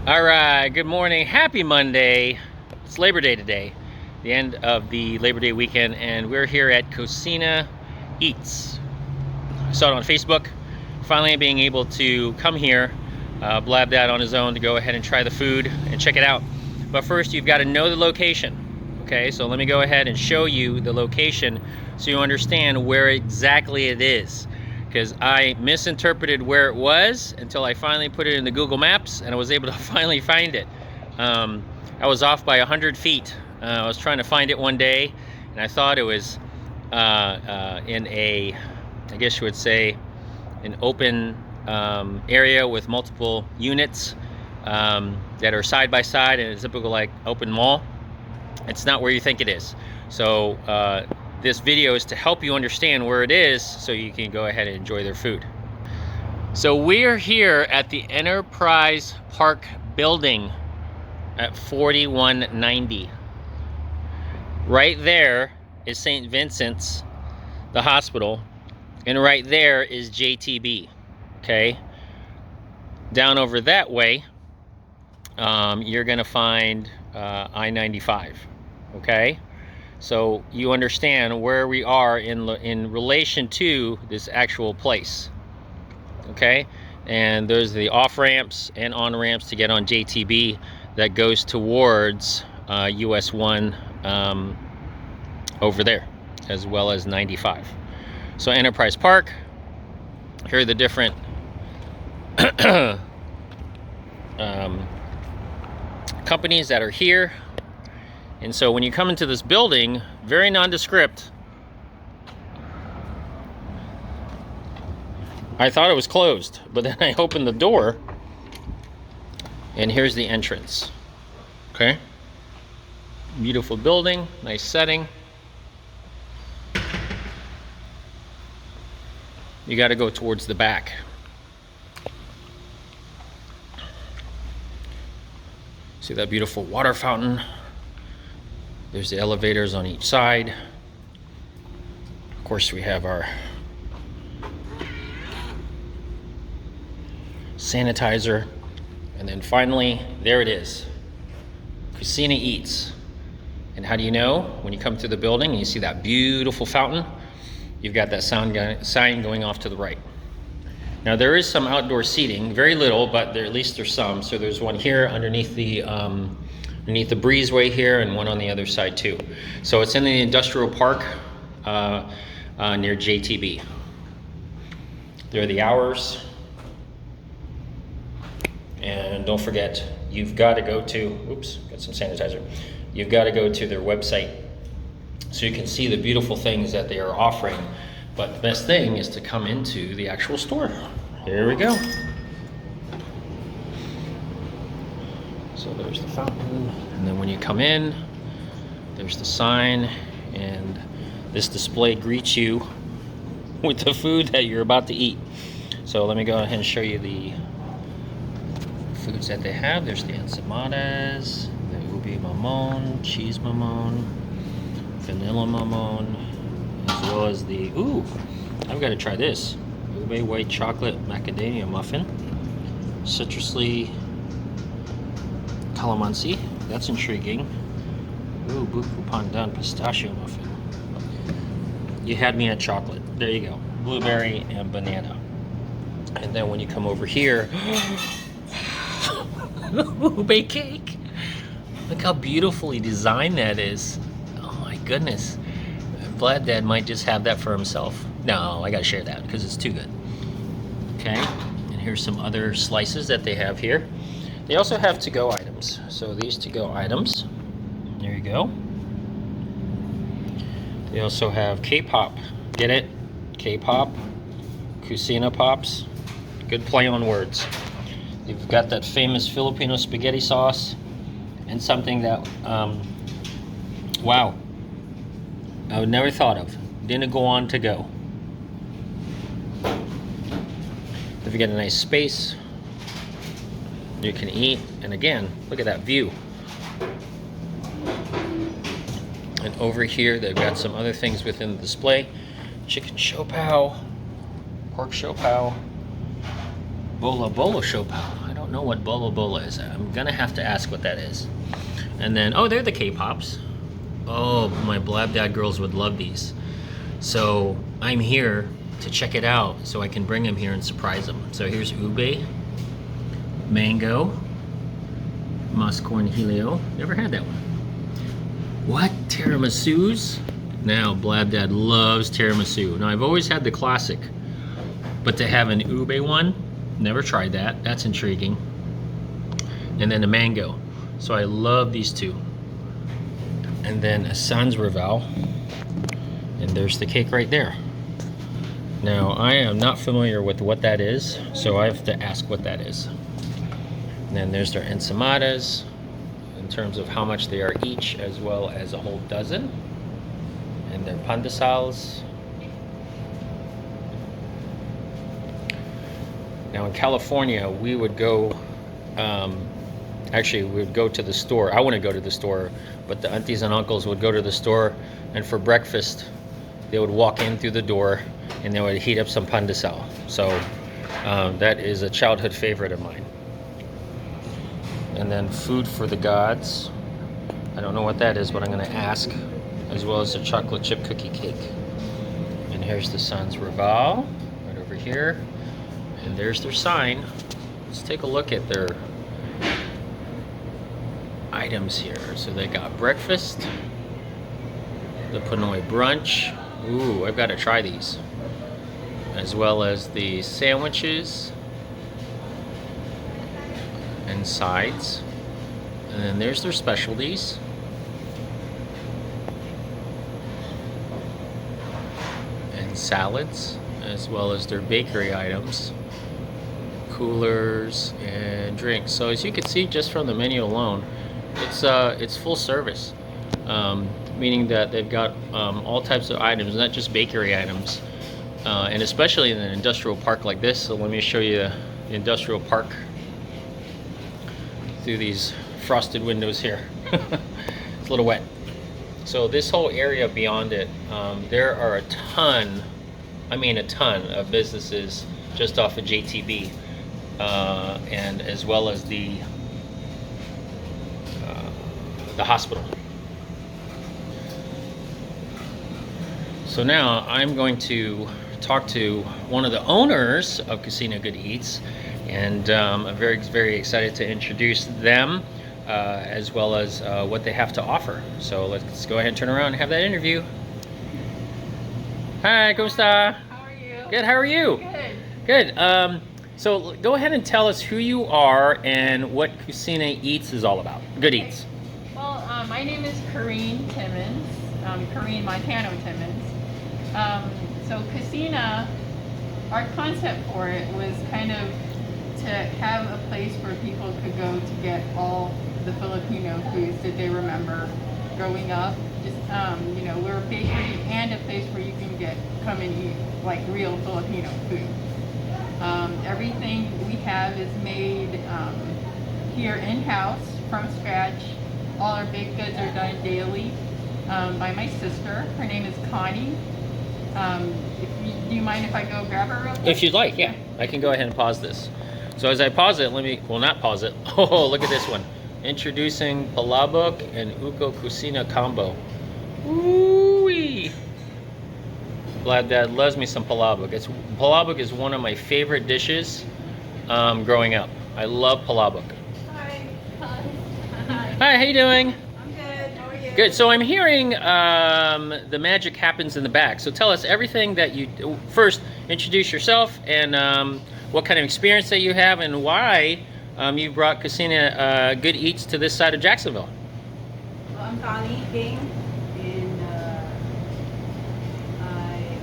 All right, good morning. Happy Monday. It's Labor Day today, the end of the Labor Day weekend, and we're here at Kusina Eats. I saw it on Facebook. Finally being able to come here, blabdad on his own, to go ahead and try the food and check it out. But first, you've got to know the location. Okay, so let me go ahead and show you the location so you understand where exactly it is. Because I misinterpreted where it was until I finally put it in the Google Maps and I was able to finally find it. I was off by 100 feet. I was trying to find it one day and I thought it was in a, I guess you would say, an open area with multiple units that are side by side in a typical like open mall. It's not where you think it is. So this video is to help you understand where it is so you can go ahead and enjoy their food. So we're here at the Enterprise Park building at 4190. Right there is St. Vincent's, the hospital, and right there is JTB, okay? Down over that way, you're gonna find I-95, okay? So you understand where we are in relation to this actual place, okay? And there's the off ramps and on ramps to get on JTB that goes towards US 1 over there, as well as 95. So Enterprise Park, here are the different companies that are here. And so when you come into this building, very nondescript. I thought it was closed, but then I opened the door and here's the entrance. Okay. Beautiful building, nice setting. You got to go towards the back. See that beautiful water fountain? There's the elevators on each side. Of course, we have our sanitizer. And then finally, there it is. Kusina Eats. And how do you know? When you come through the building and you see that beautiful fountain, you've got that sign going off to the right. Now there is some outdoor seating, very little, but at least there's some. So there's one here underneath the breezeway here, and one on the other side too. So it's in the industrial park near JTB. There are the hours. And don't forget, you've got to go to, oops, got some sanitizer. You've got to go to their website so you can see the beautiful things that they are offering. But the best thing is to come into the actual store. Here we go. So there's the fountain, and then when you come in, there's the sign, and this display greets you with the food that you're about to eat. So let me go ahead and show you the foods that they have. There's the ensamadas, the ubi mamon, cheese mamon, vanilla mamon, as well as the, ooh, I've got to try this, ube white chocolate macadamia muffin, citrusly calamansi, that's intriguing. Ooh, buku pandan pistachio muffin. You had me at chocolate. There you go. Blueberry and banana. And then when you come over here, ube cake. Look how beautifully designed that is. Oh my goodness. blabdad might just have that for himself. No, I gotta share that because it's too good. Okay, and here's some other slices that they have here. They also have to-go items. So these to-go items, there you go. They also have K-pop. Get it? K-pop, Kusina Pops. Good play on words. You've got that famous Filipino spaghetti sauce and something that, wow, I would never thought of. Didn't go on to go. If you get a nice space, you can eat. And again, look at that view. And over here, they've got some other things within the display. Chicken siopao, pork siopao, bola bola siopao. I don't don't know what bola bola is. I'm gonna have to ask what that is. And then, oh, they're the K-pops. Oh, my blabdad girls would love these. So I'm here to check it out so I can bring them here and surprise them. So here's ube, mango, mascornhilio. Never had that one. What? Tiramisu's? Now, blabdad loves tiramisu. Now, I've always had the classic, but to have an ube one, never tried that. That's intriguing. And then the mango. So I love these two. And then a sans rival. And there's the cake right there. Now, I am not familiar with what that is, so I have to ask what that is. And then there's their ensaimadas, in terms of how much they are each, as well as a whole dozen. And their pandesals. Now in California, we would go, actually we would go to the store. I wouldn't go to the store, but the aunties and uncles would go to the store, and for breakfast, they would walk in through the door and they would heat up some pandesal. So that is a childhood favorite of mine. And then food for the gods. I don't know what that is, but I'm gonna ask, as well as the chocolate chip cookie cake. And here's the sans rival, right over here. And there's their sign. Let's take a look at their items here. So they got breakfast, the Pinoy brunch. Ooh, I've got to try these. As well as the sandwiches and sides. And then there's their specialties. And salads, as well as their bakery items, coolers and drinks. So as you can see just from the menu alone, it's full service, meaning that they've got all types of items, not just bakery items, and especially in an industrial park like this. So let me show you the industrial park through these frosted windows here. It's a little wet. So this whole area beyond it, there are a ton of businesses just off of JTB, and as well as the hospital. So now I'm going to talk to one of the owners of Kusina Good Eats, and I'm very, very excited to introduce them, as well as what they have to offer. So let's go ahead and turn around and have that interview. Hi, ¿cómo está? How are you? Good, how are you? Good. Good. So go ahead and tell us who you are and what Kusina Eats is all about. Good Eats. Well, my name is Corrine Timmons, Corrine Montano Timmons. So Kusina, our concept for it was kind of to have a place where people could go to get all the Filipino foods that they remember growing up. Just, we're a bakery and a place where you can come and eat like real Filipino food. Everything we have is made here in-house from scratch. All our baked goods are done daily by my sister. Her name is Connie. Do you mind if I go grab her real quick? If you'd like, yeah. I can go ahead and pause this. So as I pause it, not pause it. Oh, look at this one. Introducing palabok and uko kusina combo. Ooh-wee. Blabdad loves me some palabok. Palabok is one of my favorite dishes growing up. I love palabok. Hi. Hi, how you doing? I'm good. How are you? Good. So I'm hearing the magic happens in the back. So tell us everything that you do. First, introduce yourself and what kind of experience that you have and why you brought Kusina Good Eats to this side of Jacksonville. Well, I'm Connie King, and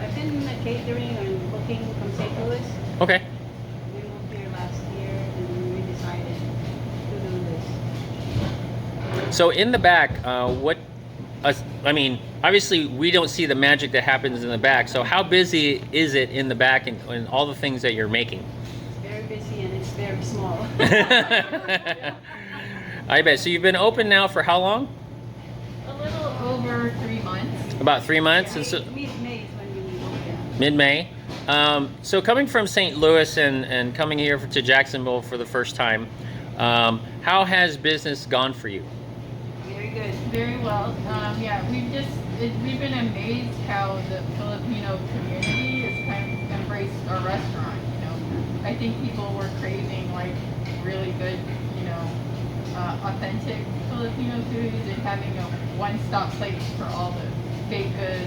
I've been catering and cooking from St. Louis. Okay. We moved here last year, and we decided to do this. So in the back, obviously we don't see the magic that happens in the back. So how busy is it in the back and all the things that you're making? It's very busy and it's very small. I bet. So you've been open now for how long? A little over 3 months. About 3 months. Yeah, And so mid-May is when we moved here. mid-May. So coming from St. Louis and coming here to Jacksonville for the first time, how has business gone for you? Very good. Very well. Yeah, we've been amazed how the Filipino community has kind of embraced our restaurant. I think people were craving like really good, authentic Filipino foods and having a one-stop place for all the baked goods,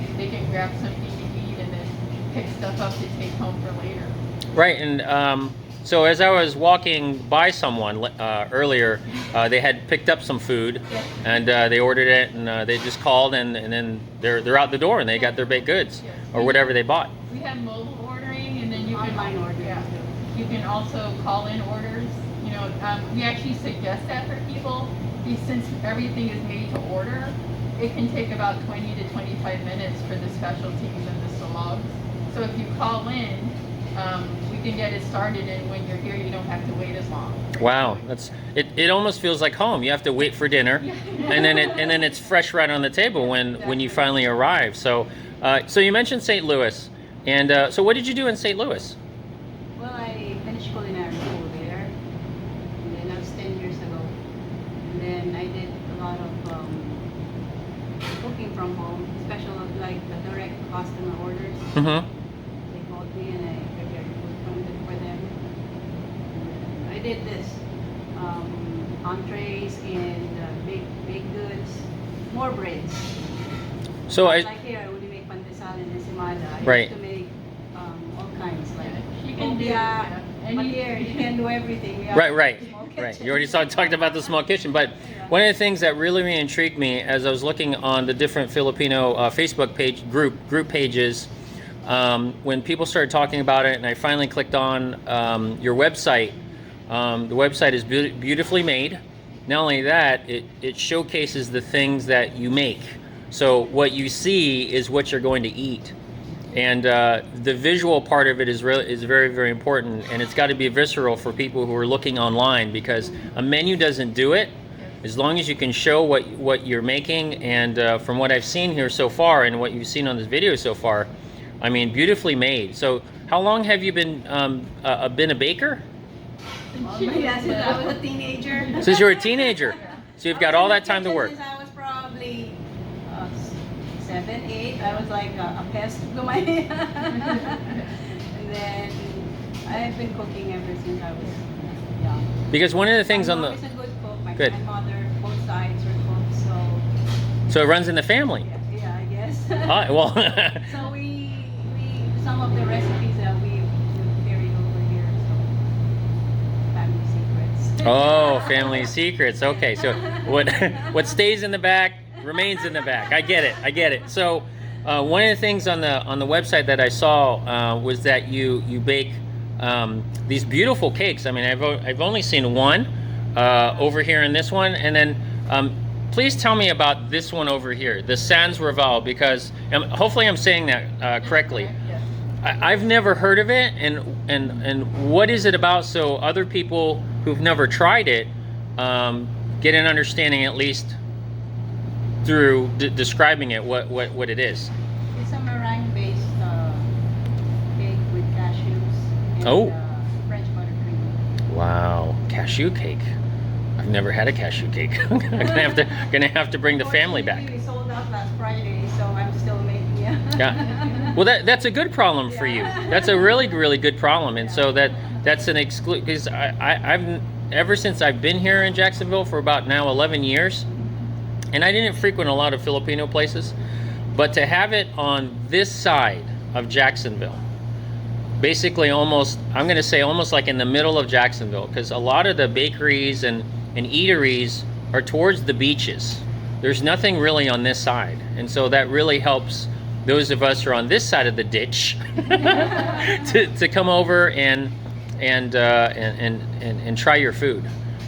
and they can grab something to eat and then pick stuff up to take home for later. Right, and so as I was walking by someone earlier, they had picked up some food, and they ordered it, and they just called, and then they're out the door, and they got their baked goods Yes. or whatever they bought. We have mobile ordering, and then you Online can ordering, yeah, too. you can also call in orders. We actually suggest that for people, since everything is made to order. It can take about 20 to 25 minutes for the specialties and the salads. So if you call in, we can get it started, and when you're here, you don't have to wait as long. Wow, it almost feels like home. You have to wait for dinner, and then it's fresh right on the table when you finally arrive. So you mentioned St. Louis, and so what did you do in St. Louis? Well, I finished culinary school there, and then that was 10 years ago. And then I did a lot of cooking from home, especially like the direct customer orders. Mm-hmm. They called me and I prepared food for them. And I did this entrees and baked goods, more breads. So Like here, I only make pandesal and ensimada. I Right. used to make all kinds like She can do lumpia. But any. here, you can do everything. We have Right. small Right. kitchen. You already talked about the small kitchen, but one of the things that really intrigued me as I was looking on the different Filipino Facebook group pages, when people started talking about it, and I finally clicked on your website. The website is beautifully made. Not only that, it showcases the things that you make. So what you see is what you're going to eat. And the visual part of it is very, very important, and it's got to be visceral for people who are looking online, because a menu doesn't do it. As long as you can show what you're making, and from what I've seen here so far and what you've seen on this video so far, I mean, beautifully made. So how long have you been a baker? Yeah, since I was a teenager. Since you were a teenager. So you've got all that time to work. Since I was probably 7, 8, I was like a pest to my and then I've been cooking ever since I was young. Because one of the things My on mom the is a good cook. My Good. grandmother, both sides were cooks, so it runs in the family. yeah, I guess. Well, So we some of the recipes that we carried over here, so family secrets. oh, family secrets. Okay, so what stays in the back remains in the back. I get it. So one of the things on the website that I saw was that you bake these beautiful cakes. I mean, I've only seen one over here in this one, and then please tell me about this one over here, the Sans Raval, because hopefully I'm saying that correctly. Yes. I've never heard of it, and what is it about, so other people who've never tried it get an understanding, at least through describing it, what it is. It's a meringue-based cake with cashews and Oh. French buttercream. Wow, cashew cake. I've never had a cashew cake. I'm gonna have to bring the family back. Unfortunately, we sold out last Friday, so I'm still making it. Yeah. Well, that's a good problem for you. That's a really good problem, and so that's an exclude, because I've ever since I've been here in Jacksonville for about now 11 years, and I didn't frequent a lot of Filipino places, but to have it on this side of Jacksonville, basically almost, I'm going to say almost like in the middle of Jacksonville, because a lot of the bakeries and eateries are towards the beaches. There's nothing really on this side, and so that really helps those of us who are on this side of the ditch to come over and try your food.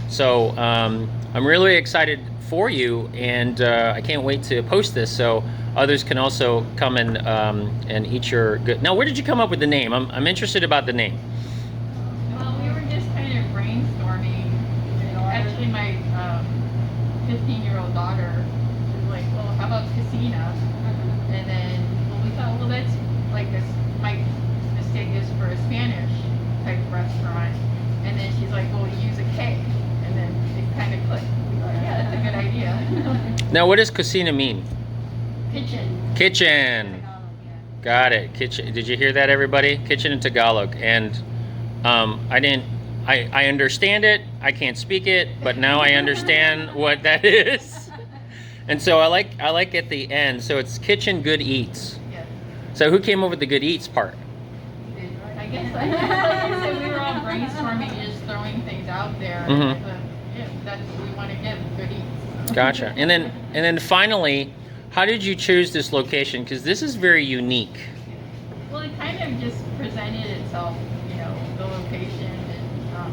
So I'm really excited for you, and I can't wait to post this so others can also come and eat your good. Now, where did you come up with the name? I'm interested about the name. Well, we were just kind of brainstorming. Actually, my 15-year-old daughter was like, well, how about Kusina? And then we thought, well, that's like this. My steak is for a Spanish type restaurant. And then she's like, well, use a K. And then it kind of clicked. We were like, yeah, that's a good idea. Now, what does Kusina mean? Kitchen. Kitchen. Got it. Kitchen. Did you hear that, everybody? Kitchen in Tagalog. And I understand it. I can't speak it, but now I understand what that is. And so I like at the end. So it's Kitchen Good Eats. Yes. So who came up with the Good Eats part? I guess like I said, we were all brainstorming, just throwing things out there. Mhm. But, yeah, that's what we want to give, good eats. Gotcha. And then finally, how did you choose this location? Because this is very unique. Well, it kind of just presented itself, you know, the location. And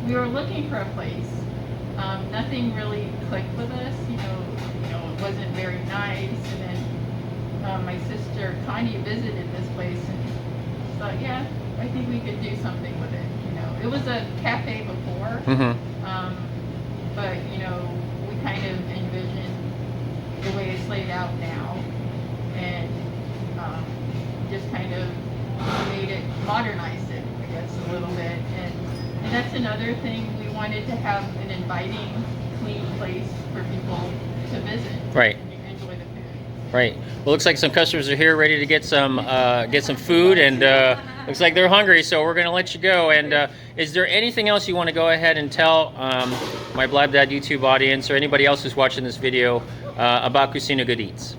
we were looking for a place. Nothing really clicked with us, you know, it wasn't very nice. And then my sister Connie visited this place and thought, yeah, I think we could do something with it. You know, it was a cafe before, but you know, we kind of envisioned the way it's laid out now, and just kind of made it, modernized it, I guess, a little bit. And that's another thing. We wanted to have an inviting, clean place for people to visit. Right. And enjoy the food. Right. Well, looks like some customers are here ready to get some food, and looks like they're hungry. So we're gonna let you go. And is there anything else you want to go ahead and tell my blabdad YouTube audience or anybody else who's watching this video about Kusina Good Eats?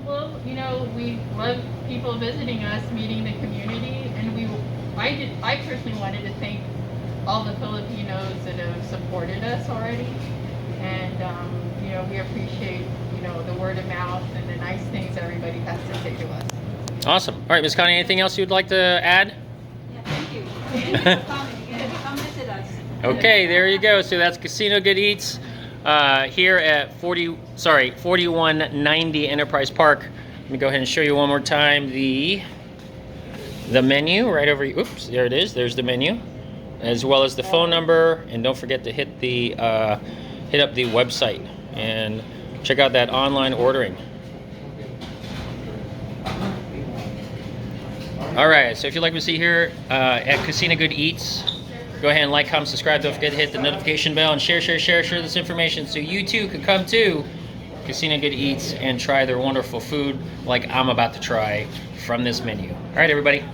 Well, you know, we love people visiting us, meeting the community, and I personally wanted to thank all the Filipinos that have supported us already, and you know, we appreciate, you know, the word of mouth and the nice things everybody has to say to us. Awesome. All right, Ms. Connie, anything else you'd like to add? Yeah, thank you. Thank you for coming again. Come visit us. Okay, there you go. So that's Kusina Good Eats here at 4190 Enterprise Park. Let me go ahead and show you one more time the menu right over. Oops, there it is. There's the menu, as well as the phone number. And don't forget to hit up the website and check out that online ordering. All right. So if you'd like to see here at Kusina Good Eats, go ahead and like, comment, subscribe. Don't forget to hit the notification bell and share this information so you too can come to Kusina Good Eats and try their wonderful food like I'm about to try from this menu. All right, everybody.